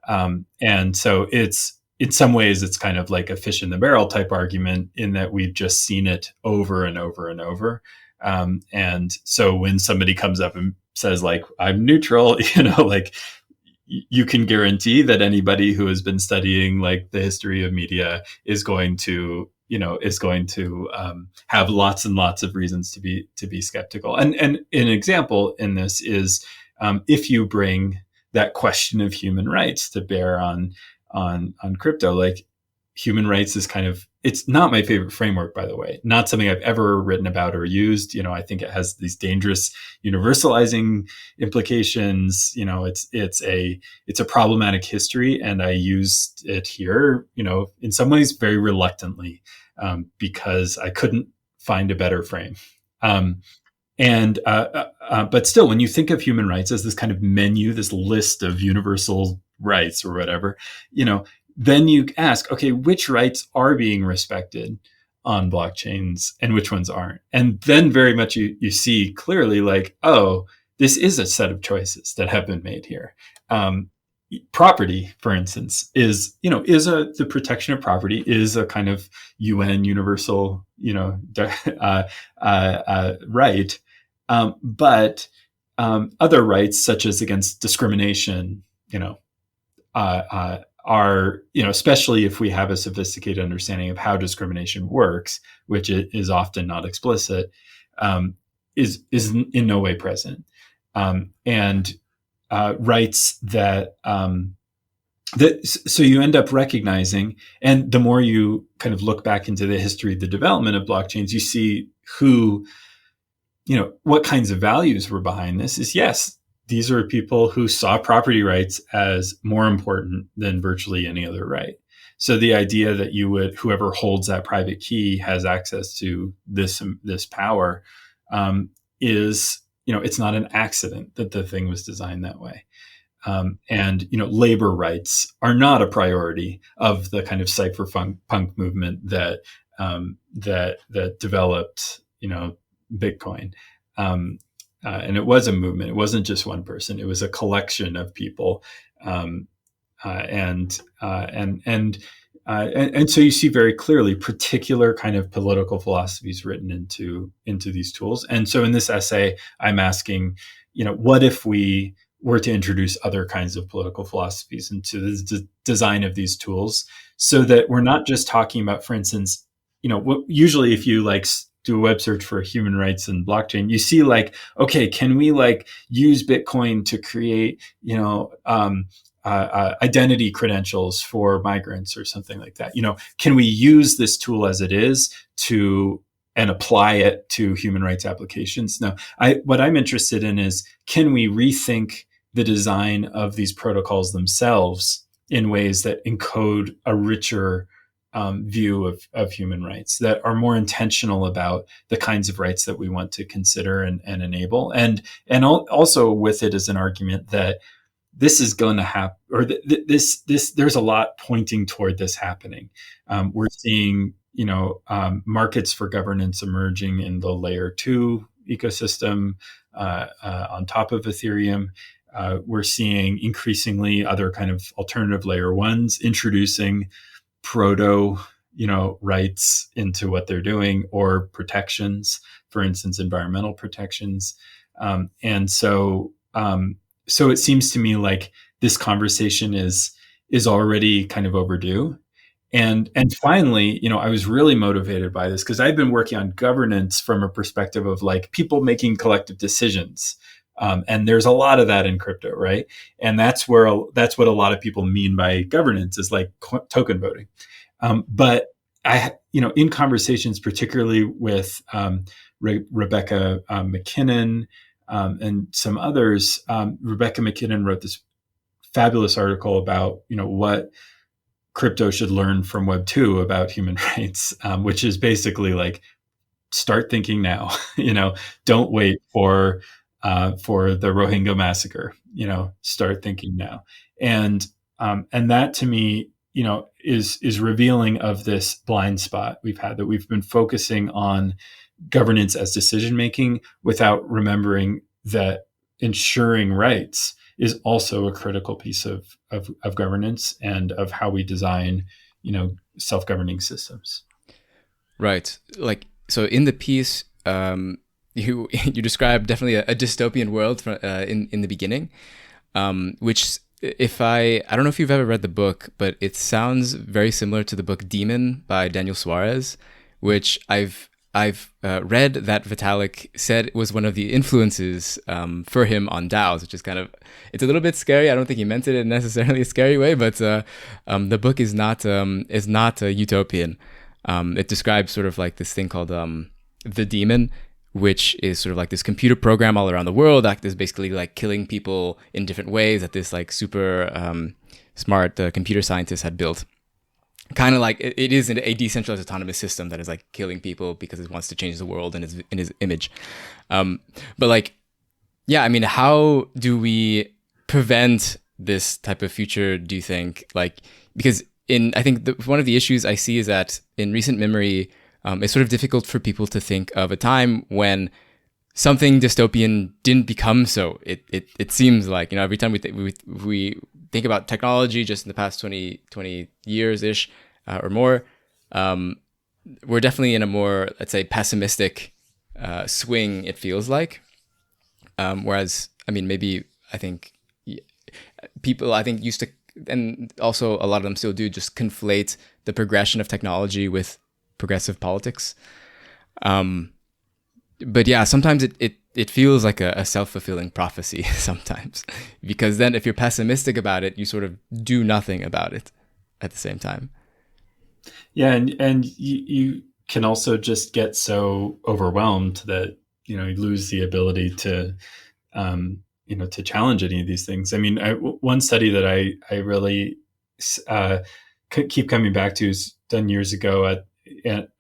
And so it's, in some ways, it's kind of like a fish in the barrel type argument, in that we've just seen it over and over and over. And so when somebody comes up and says like, I'm neutral, like, you can guarantee that anybody who has been studying like the history of media is going to have lots and lots of reasons to be skeptical. And an example in this is, if you bring that question of human rights to bear on crypto, like, human rights is it's not my favorite framework, by the way, not something I've ever written about or used. I think it has these dangerous universalizing implications. It's a problematic history, and I used it here, in some ways very reluctantly, because I couldn't find a better frame. But still, when you think of human rights as this kind of menu, this list of universal rights or whatever, then you ask, okay, which rights are being respected on blockchains and which ones aren't? And then very much you see clearly, like, oh, this is a set of choices that have been made here. Property, for instance, the protection of property is a kind of UN universal, right. But other rights, such as against discrimination, are, especially if we have a sophisticated understanding of how discrimination works, which is often not explicit, is in no way present. And rights that so you end up recognizing, and the more you kind of look back into the history of the development of blockchains, you see what kinds of values were behind this. Is, yes, these are people who saw property rights as more important than virtually any other right. So the idea that whoever holds that private key has access to this power, is, it's not an accident that the thing was designed that way. And labor rights are not a priority of the kind of cypherpunk movement that developed, Bitcoin. And it was a movement. It wasn't just one person. It was a collection of people, and so you see very clearly particular kind of political philosophies written into these tools. And so in this essay, I'm asking, what if we were to introduce other kinds of political philosophies into the design of these tools, so that we're not just talking about, for instance, usually if you do a web search for human rights and blockchain, you see okay, can we use Bitcoin to create, identity credentials for migrants or something like that? Can we use this tool as it is and apply it to human rights applications? Now, what I'm interested in is, can we rethink the design of these protocols themselves in ways that encode a richer view of human rights, that are more intentional about the kinds of rights that we want to consider and enable, and also with it as an argument that this is going to happen, or this there's a lot pointing toward this happening. We're seeing markets for governance emerging in the layer 2 ecosystem on top of Ethereum. We're seeing increasingly other kind of alternative layer 1s introducing proto rights into what they're doing, or protections, for instance, environmental protections. So it seems to me like this conversation is already kind of overdue. And finally, I was really motivated by this because I've been working on governance from a perspective of people making collective decisions. And there's a lot of that in crypto, right? And that's what a lot of people mean by governance, is token voting. But in conversations, particularly with Rebecca McKinnon and some others, Rebecca McKinnon wrote this fabulous article about what crypto should learn from Web 2 about human rights, which is basically start thinking now. Don't wait for the Rohingya massacre. Start thinking now, and that to me, is revealing of this blind spot we've had, that we've been focusing on governance as decision making without remembering that ensuring rights is also a critical piece of governance and of how we design, self-governing systems. Right. So in the piece, you describe definitely a dystopian world in the beginning, which I don't know if you've ever read the book, but it sounds very similar to the book Demon by Daniel Suarez, which I've read that Vitalik said was one of the influences for him on DAOs, which is it's a little bit scary. I don't think he meant it in necessarily a scary way, but the book is not utopian. It describes sort of this thing called the Demon, which is sort of this computer program all around the world that is basically killing people in different ways that this super smart computer scientist had built. Kind of it is a decentralized autonomous system that is killing people because it wants to change the world in his image. But yeah, I mean, how do we prevent this type of future, do you think? Because I think one of the issues I see is that in recent memory, it's sort of difficult for people to think of a time when something dystopian didn't become so. It seems every time we think about technology just in the past 20 years-ish or more, we're definitely in a more, let's say, pessimistic swing, it feels like. Whereas, I mean, maybe I think people, used to, and also a lot of them still do, just conflate the progression of technology with progressive politics. But yeah, sometimes it feels like a self-fulfilling prophecy sometimes, because then if you're pessimistic about it, you sort of do nothing about it at the same time. Yeah, and you can also just get so overwhelmed that you lose the ability to to challenge any of these things. I mean, one study that I really keep coming back to is done years ago out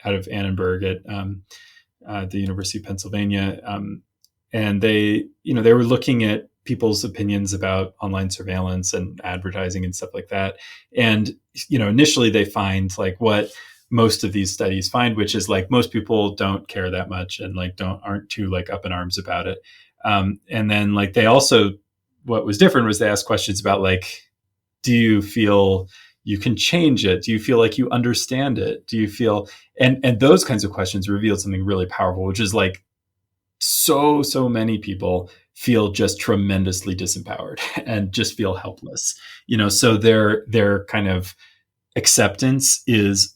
of Annenberg at the University of Pennsylvania, and they were looking at people's opinions about online surveillance and advertising and stuff like that. And initially they find what most of these studies find, which is most people don't care that much and aren't too up in arms about it. And then they also, what was different was they asked questions about do you feel you can change it? Do you feel like you understand it? Do you feel, and those kinds of questions revealed something really powerful, which is so many people feel just tremendously disempowered and just feel helpless. So their kind of acceptance is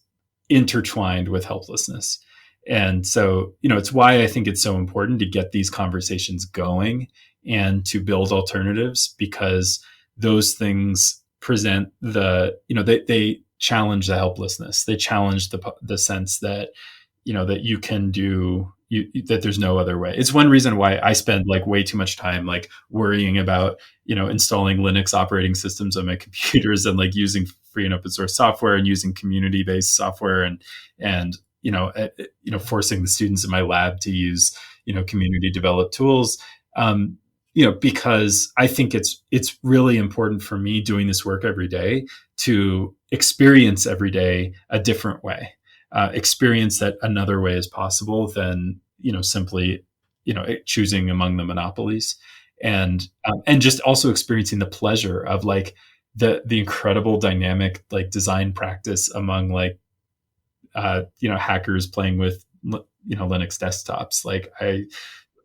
intertwined with helplessness. And so, it's why I think it's so important to get these conversations going and to build alternatives, because those things present they challenge the helplessness. They challenge the sense that, that you can do, that there's no other way. It's one reason why I spend like way too much time like worrying about, installing Linux operating systems on my computers and like using free and open source software and using community-based software and forcing the students in my lab to use, community developed tools. Because I think it's really important for me doing this work every day to experience every day a different way, experience that another way is possible than, simply, choosing among the monopolies, and just also experiencing the pleasure of like the incredible dynamic like design practice among like, hackers playing with, Linux desktops. Like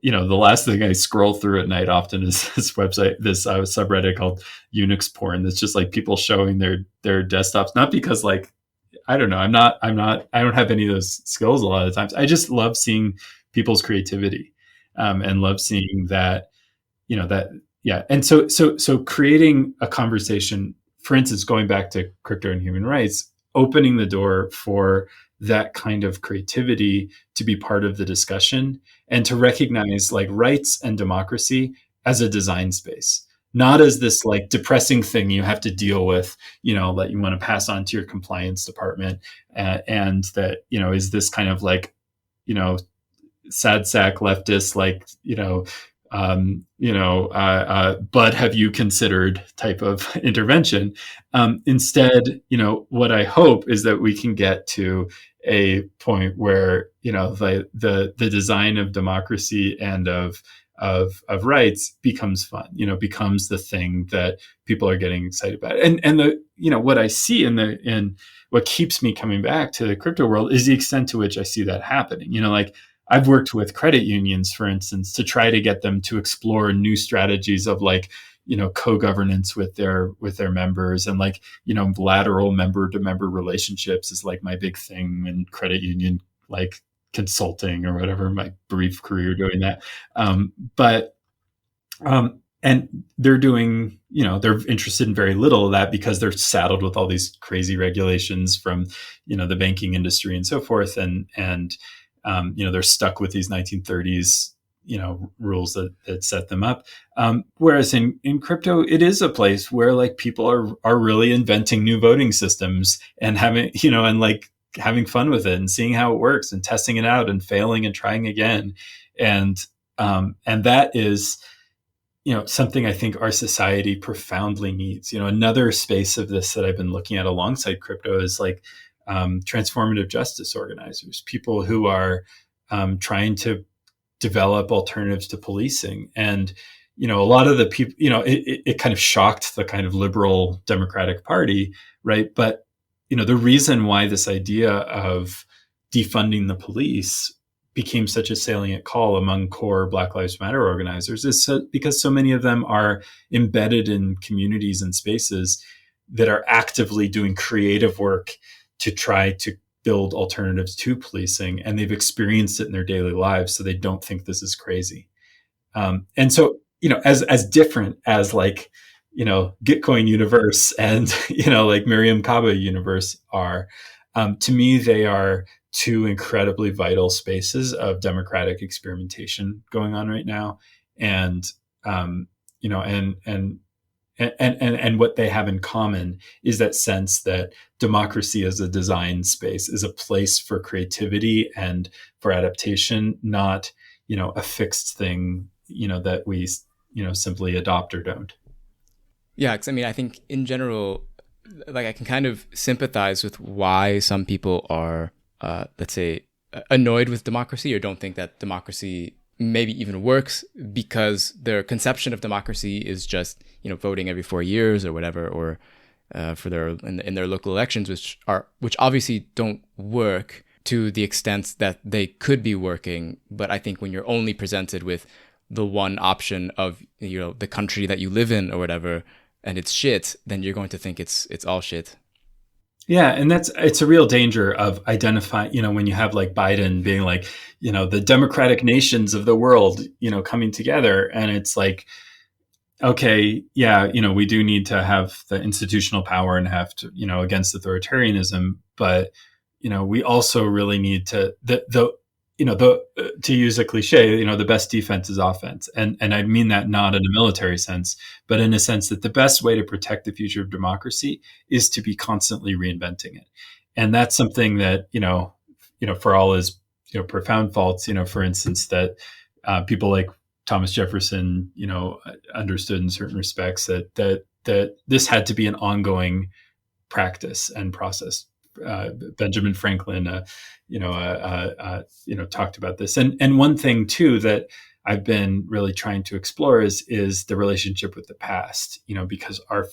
the last thing I scroll through at night often is this website, this subreddit called Unix porn. That's just like people showing their desktops, not because like, I don't know, I don't have any of those skills a lot of times. I just love seeing people's creativity, and love seeing that, yeah. And so creating a conversation, for instance, going back to crypto and human rights, opening the door for that kind of creativity to be part of the discussion, and to recognize like rights and democracy as a design space, not as this like depressing thing you have to deal with, that you want to pass on to your compliance department, and that, is this kind of like, sad sack leftist, like, but have you considered type of intervention. Instead, what I hope is that we can get to a point where, the design of democracy and of rights becomes fun, becomes the thing that people are getting excited about. And what I see in what keeps me coming back to the crypto world is the extent to which I see that happening. Like I've worked with credit unions, for instance, to try to get them to explore new strategies of like, co-governance with their members, and like, lateral member to member relationships is like my big thing in credit union, like consulting or whatever, my brief career doing that. And they're doing, they're interested in very little of that because they're saddled with all these crazy regulations from, the banking industry and so forth. And they're stuck with these 1930s, rules that set them up. Whereas in crypto, it is a place where like people are really inventing new voting systems and having, and like having fun with it and seeing how it works and testing it out and failing and trying again. And that is, something I think our society profoundly needs. Another space of this that I've been looking at alongside crypto is like, transformative justice organizers, people who are trying to develop alternatives to policing. And, a lot of the people, it kind of shocked the kind of liberal Democratic Party, right? But, the reason why this idea of defunding the police became such a salient call among core Black Lives Matter organizers is because so many of them are embedded in communities and spaces that are actively doing creative work to try to build alternatives to policing, and they've experienced it in their daily lives, so they don't think this is crazy. And so, as different as like, Gitcoin universe and, like Miriam Kaba universe are, to me, they are two incredibly vital spaces of democratic experimentation going on right now. And, and what they have in common is that sense that democracy as a design space is a place for creativity and for adaptation, not, a fixed thing, that we, simply adopt or don't. Yeah, because I think in general, like I can kind of sympathize with why some people are, let's say, annoyed with democracy or don't think that democracy maybe even works, because their conception of democracy is just, voting every 4 years or whatever, or for their in their local elections, which obviously don't work to the extent that they could be working. But I think when you're only presented with the one option of, the country that you live in or whatever, and it's shit, then you're going to think it's all shit. Yeah, and it's a real danger of identifying, when you have like Biden being like, the democratic nations of the world, coming together, and it's like, okay, yeah, we do need to have the institutional power and have to, against authoritarianism, but we also really need to to use a cliche, the best defense is offense. And I mean that not in a military sense, but in a sense that the best way to protect the future of democracy is to be constantly reinventing it. And that's something that, for all his, profound faults, for instance, that people like Thomas Jefferson, understood in certain respects that this had to be an ongoing practice and process. Benjamin Franklin, talked about this. And one thing too that I've been really trying to explore is the relationship with the past. Because our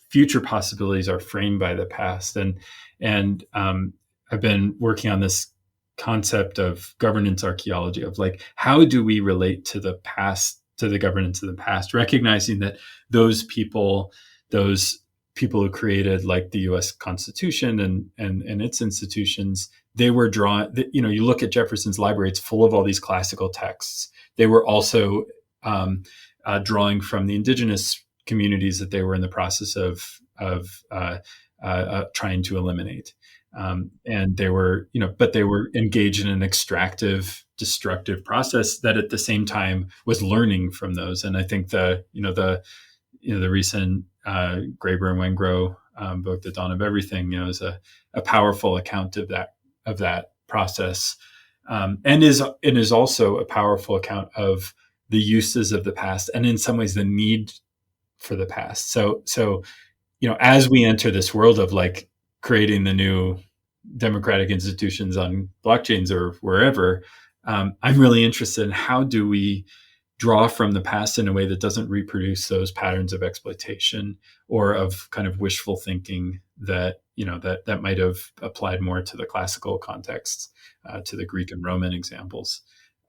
future possibilities are framed by the past. And I've been working on this concept of governance archaeology, of like, how do we relate to the past, to the governance of the past, recognizing that those people who created like the U.S. Constitution and its institutions, they were drawn. You look at Jefferson's library; it's full of all these classical texts. They were also drawing from the indigenous communities that they were in the process of trying to eliminate, and they were, but they were engaged in an extractive, destructive process that at the same time was learning from those. And I think the recent Graeber and Wengrow book, The Dawn of Everything, is a powerful account of that process, and is also a powerful account of the uses of the past, and in some ways the need for the past. So as we enter this world of like creating the new democratic institutions on blockchains or wherever, I'm really interested in how do we draw from the past in a way that doesn't reproduce those patterns of exploitation or of kind of wishful thinking that that might have applied more to the classical contexts, to the Greek and Roman examples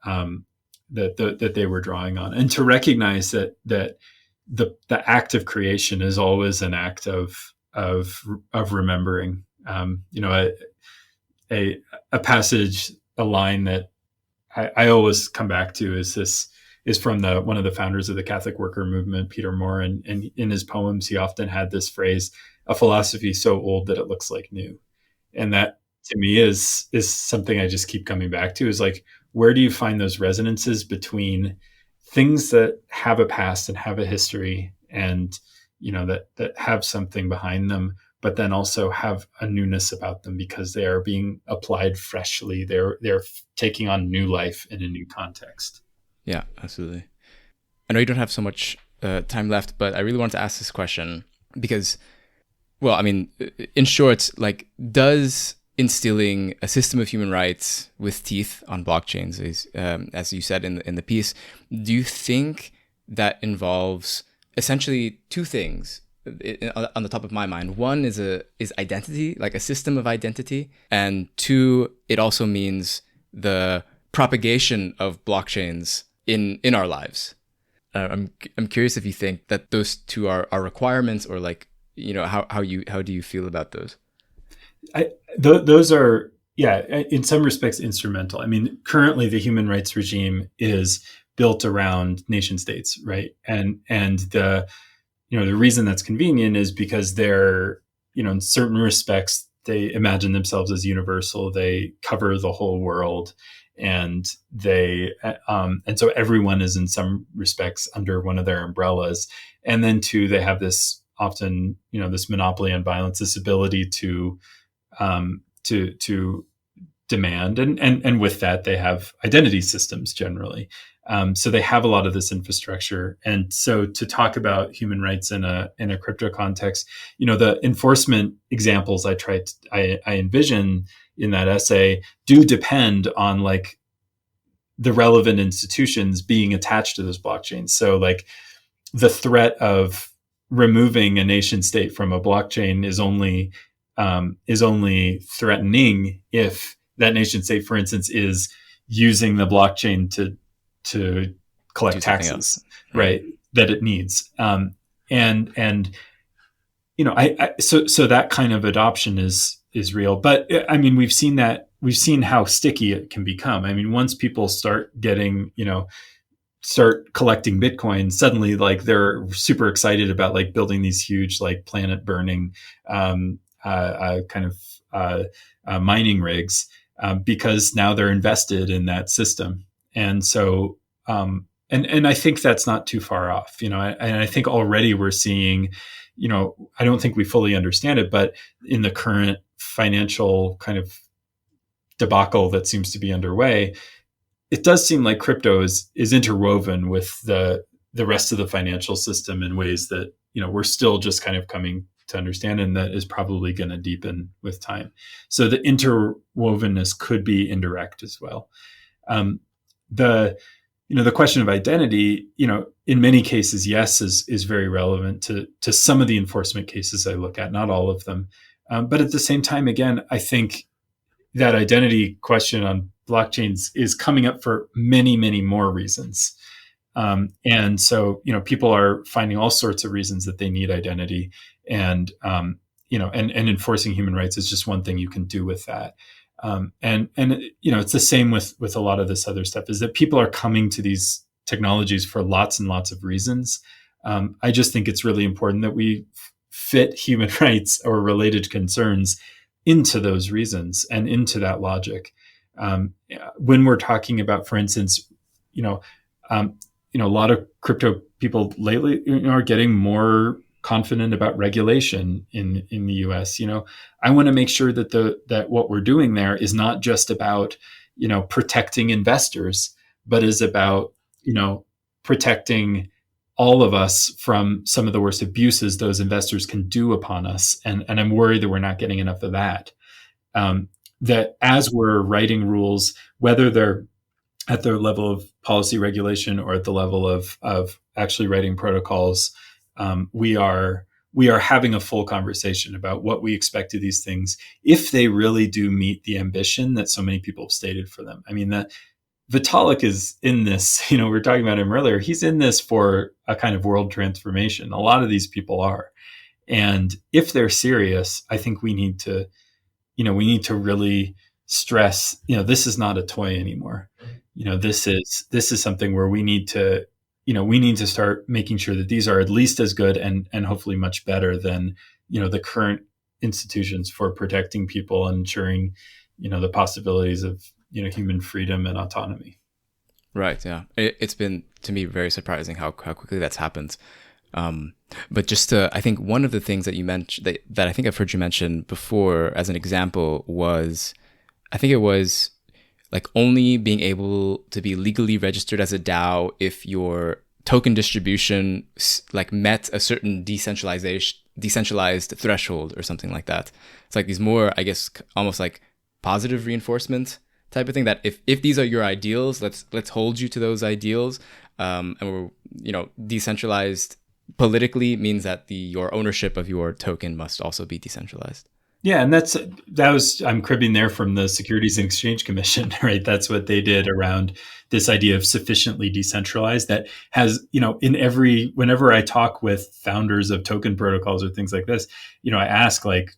that they were drawing on, and to recognize that the act of creation is always an act of remembering. A passage, a line that I always come back to is from one of the founders of the Catholic worker movement, Peter Moore. And in his poems, he often had this phrase, "A philosophy so old that it looks like new." And that to me is something I just keep coming back to, is like, where do you find those resonances between things that have a past and have a history and, that have something behind them, but then also have a newness about them because they are being applied freshly. They're taking on new life in a new context. Yeah, absolutely. I know you don't have so much time left, but I really want to ask this question because, well, I mean, in short, like, does instilling a system of human rights with teeth on blockchains, as you said in the piece, do you think that involves essentially two things on the top of my mind? One is identity, like a system of identity, and two, it also means the propagation of blockchains in our lives. I'm curious if you think that those two are requirements, or like, how do you feel about those? Those are, in some respects instrumental. I mean, currently the human rights regime is built around nation states, right? And the reason that's convenient is because they're, in certain respects, they imagine themselves as universal. They cover the whole world, and and so everyone is in some respects under one of their umbrellas. And then two, they have this often, this monopoly on violence, this ability to demand, and with that they have identity systems generally. So they have a lot of this infrastructure. And so to talk about human rights in a crypto context, the enforcement examples I envision in that essay do depend on like the relevant institutions being attached to those blockchains. So like the threat of removing a nation state from a blockchain is only threatening if that nation state, for instance, is using the blockchain to collect taxes, right? That it needs. And so that kind of adoption is real. But I mean, we've seen how sticky it can become. I mean, once people start collecting Bitcoin, suddenly like they're super excited about like building these huge like planet burning mining rigs because now they're invested in that system. And so and I think that's not too far off, and I think already we're seeing, I don't think we fully understand it, but in the current financial kind of debacle that seems to be underway, it does seem like crypto is interwoven with the rest of the financial system in ways that, we're still just kind of coming to understand, and that is probably going to deepen with time. So the interwovenness could be indirect as well. The question of identity, in many cases, yes, is very relevant to some of the enforcement cases I look at, not all of them. But at the same time, again, I think that identity question on blockchains is coming up for many, many more reasons. And so, people are finding all sorts of reasons that they need identity, and enforcing human rights is just one thing you can do with that. And it's the same with a lot of this other stuff, is that people are coming to these technologies for lots and lots of reasons. I just think it's really important that we fit human rights or related concerns into those reasons and into that logic. When we're talking about, for instance, a lot of crypto people lately are getting more confident about regulation in the US. I want to make sure that what we're doing there is not just about, protecting investors, but is about, protecting all of us from some of the worst abuses those investors can do upon us. And I'm worried that we're not getting enough of that. That as we're writing rules, whether they're at the level of policy regulation or at the level of actually writing protocols, we are having a full conversation about what we expect of these things, if they really do meet the ambition that so many people have stated for them. I mean, Vitalik is in this, we were talking about him earlier. He's in this for a kind of world transformation. A lot of these people are. And if they're serious, I think we need to really stress, this is not a toy anymore. This is something where we need to start making sure that these are at least as good and hopefully much better than, the current institutions for protecting people and ensuring, the possibilities of, human freedom and autonomy. Right. Yeah. It's been, to me, very surprising how quickly that's happened. But I think one of the things that you mentioned that I think I've heard you mention before as an example was, I think it was like only being able to be legally registered as a DAO if your token distribution like met a certain decentralized threshold or something like that. It's like these more, I guess, almost like positive reinforcement type of thing, that if these are your ideals, let's hold you to those ideals. And we're, decentralized politically means that your ownership of your token must also be decentralized. Yeah, and I'm cribbing there from the Securities and Exchange Commission, right? That's what they did around this idea of sufficiently decentralized. That has, whenever I talk with founders of token protocols or things like this, I ask like,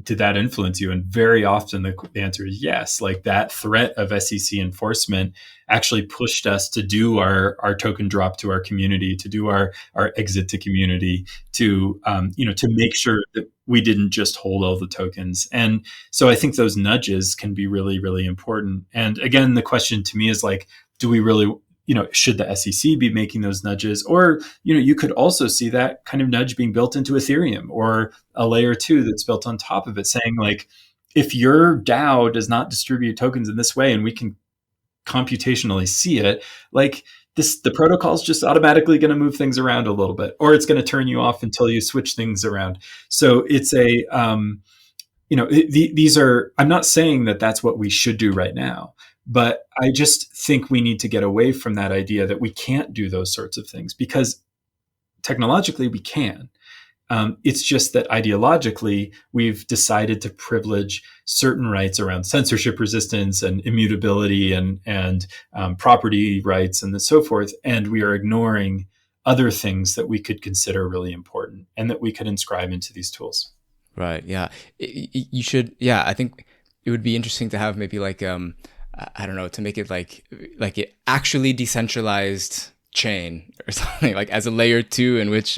did that influence you? And very often the answer is yes. Like that threat of SEC enforcement actually pushed us to do our token drop to our community, to do our exit to community, to make sure that we didn't just hold all the tokens. And so I think those nudges can be really, really important. And again, the question to me is like, do we really, should the SEC be making those nudges? Or, you could also see that kind of nudge being built into Ethereum or a layer 2 that's built on top of it, saying like, if your DAO does not distribute tokens in this way, and we can computationally see it, like the protocol is just automatically going to move things around a little bit, or it's going to turn you off until you switch things around. So it's these are, I'm not saying that that's what we should do right now, but I just think we need to get away from that idea that we can't do those sorts of things, because technologically we can. It's just that ideologically, we've decided to privilege certain rights around censorship resistance and immutability and property rights and so forth, and we are ignoring other things that we could consider really important and that we could inscribe into these tools. Right. Yeah. You should. Yeah. I think it would be interesting to have maybe like I don't know, to make it like it actually decentralized chain or something, like as a layer 2 in which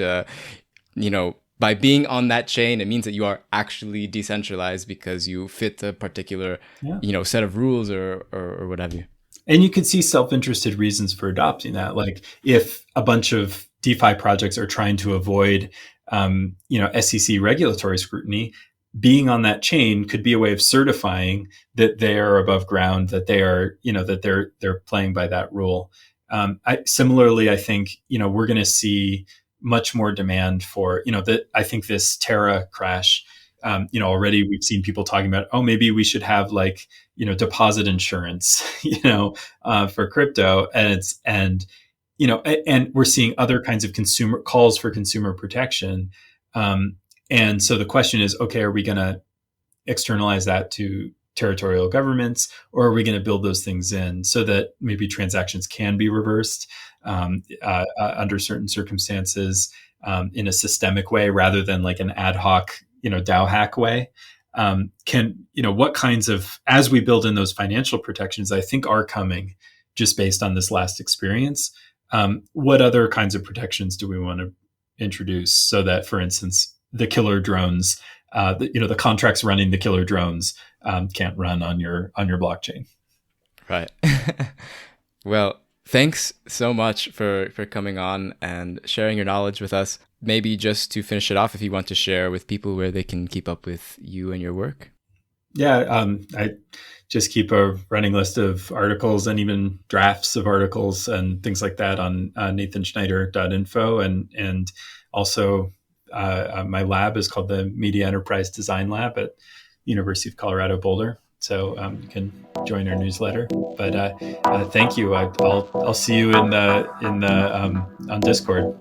by being on that chain, it means that you are actually decentralized because you fit a particular set of rules or what have you. And you can see self-interested reasons for adopting that. Like if a bunch of DeFi projects are trying to avoid, SEC regulatory scrutiny, being on that chain could be a way of certifying that they are above ground, that they are, that they're playing by that rule. Similarly, I think, we're going to see much more demand for, I think this Terra crash, already we've seen people talking about, maybe we should have deposit insurance, for crypto. And we're seeing other kinds of consumer calls for consumer protection. And so the question is, okay, are we going to externalize that to territorial governments, or are we going to build those things in so that maybe transactions can be reversed under certain circumstances in a systemic way rather than like an ad hoc, DAO hack way? What kinds of, as we build in those financial protections, I think are coming just based on this last experience. What other kinds of protections do we want to introduce so that, for instance, the killer drones, the contracts running the killer drones can't run on your blockchain? Right. Well, thanks so much for coming on and sharing your knowledge with us. Maybe just to finish it off, if you want to share with people where they can keep up with you and your work. Yeah, I just keep a running list of articles and even drafts of articles and things like that on nathanschneider.info. And also my lab is called the Media Enterprise Design Lab at University of Colorado Boulder. So you can join our newsletter. But thank you. I'll see you in the on Discord.